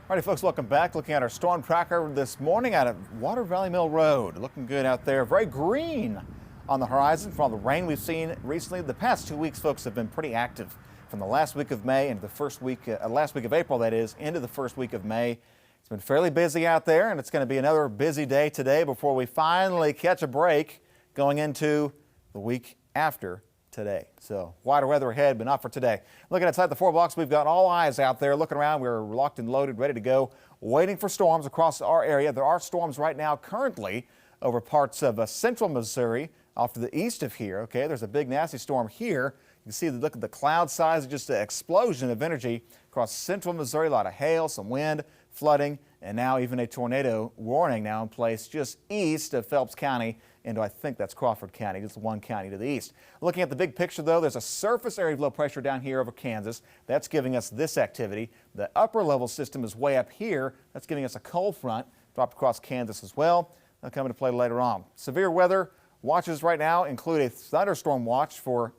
All right, folks, welcome back. Looking at our storm tracker this morning out at Water Valley Mill Road. Looking good out there. Very green on the horizon from all the rain we've seen recently. The past 2 weeks, folks, have been pretty active from the last week of May into the last week of April, that is, into the first week of May. It's been fairly busy out there, and it's going to be another busy day today before we finally catch a break going into the week after today. So wider weather ahead, but not for today. Looking outside the 4 blocks, we've got all eyes out there looking around. We're locked and loaded, ready to go, waiting for storms across our area. There are storms right now currently over parts of central Missouri off to the east of here. Okay, there's a big nasty storm here. You can see look at the cloud size, just an explosion of energy across central Missouri. A lot of hail, some wind, flooding, and now even a tornado warning now in place just east of Phelps County into, I think that's Crawford County, just one county to the east. Looking at the big picture, though, there's a surface area of low pressure down here over Kansas. That's giving us this activity. The upper level system is way up here. That's giving us a cold front dropped across Kansas as well. That'll come into play later on. Severe weather watches right now include a thunderstorm watch for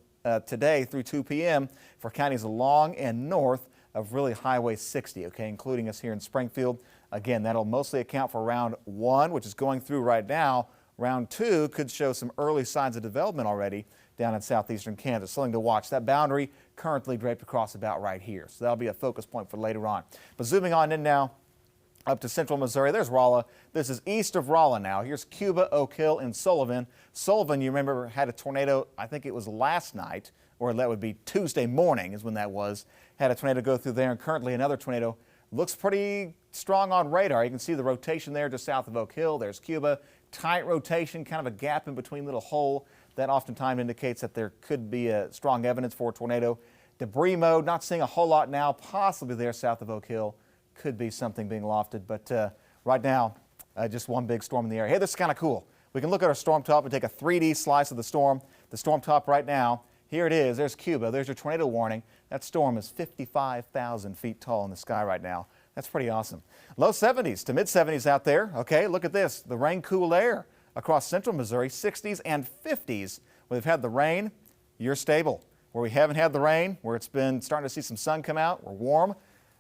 today through 2 p.m. for counties along and north of really Highway 60, okay, including us here in Springfield. Again, that'll mostly account for round 1, which is going through right now. Round 2 could show some early signs of development already down in southeastern Kansas. Something to watch. That boundary currently draped across about right here. So that'll be a focus point for later on. But zooming on in now up to central Missouri, there's Rolla. This is east of Rolla now. Here's Cuba, Oak Hill, and Sullivan. Sullivan, you remember, had a tornado, I think it was last night, or that would be Tuesday morning is when that was. Had a tornado go through there, and currently another tornado looks pretty strong on radar. You can see the rotation there just south of Oak Hill. There's Cuba. Tight rotation, kind of a gap in between little hole. That oftentimes indicates that there could be a strong evidence for a tornado. Debris mode, not seeing a whole lot now, possibly there south of Oak Hill. Could be something being lofted, but right now, just one big storm in the area. Hey, this is kind of cool. We can look at our storm top and take a 3D slice of the storm. The storm top right now, here it is. There's Cuba. There's your tornado warning. That storm is 55,000 feet tall in the sky right now. That's pretty awesome. Low 70s to mid 70s out there. Okay, look at this. The rain cool air across central Missouri, 60s and 50s. Where we've had the rain, you're stable. Where we haven't had the rain, where it's been starting to see some sun come out, we're warm.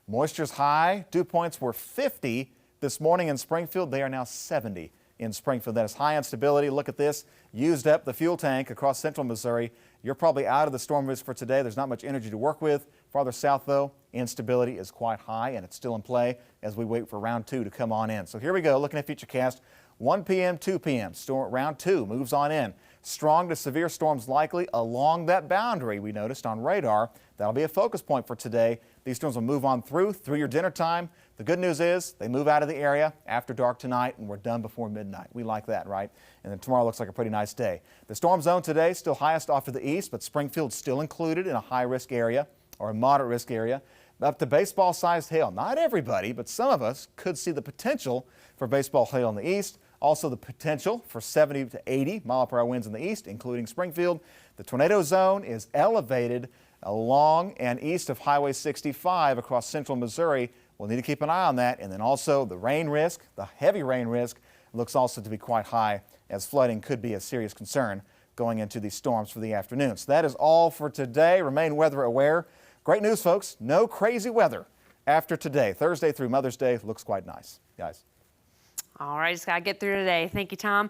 Moisture's high. Dew points were 50 this morning in Springfield. They are now 70 in Springfield. That is high instability. Look at this. Used up the fuel tank across central Missouri. You're probably out of the storm risk for today. There's not much energy to work with. Farther south, though, instability is quite high, and it's still in play as we wait for round 2 to come on in. So here we go, looking at Futurecast. 1 p.m., 2 p.m. Round 2 moves on in. Strong to severe storms likely along that boundary we noticed on radar. That'll be a focus point for today. These storms will move on through your dinner time. The good news is they move out of the area after dark tonight, and we're done before midnight. We like that, right? And then tomorrow looks like a pretty nice day. The storm zone today still highest off to the east, but Springfield's still included in a high-risk area or a moderate risk area. Up to baseball-sized hail. Not everybody, but some of us could see the potential for baseball hail in the east. Also the potential for 70 to 80 mile-per-hour winds in the east, including Springfield. The tornado zone is elevated along and east of Highway 65 across central Missouri. We'll need to keep an eye on that. And then also the rain risk, the heavy rain risk, looks also to be quite high, as flooding could be a serious concern going into these storms for the afternoon. So that is all for today. Remain weather aware. Great news, folks. No crazy weather after today. Thursday through Mother's Day looks quite nice, guys. All right, just got to get through today. Thank you, Tom.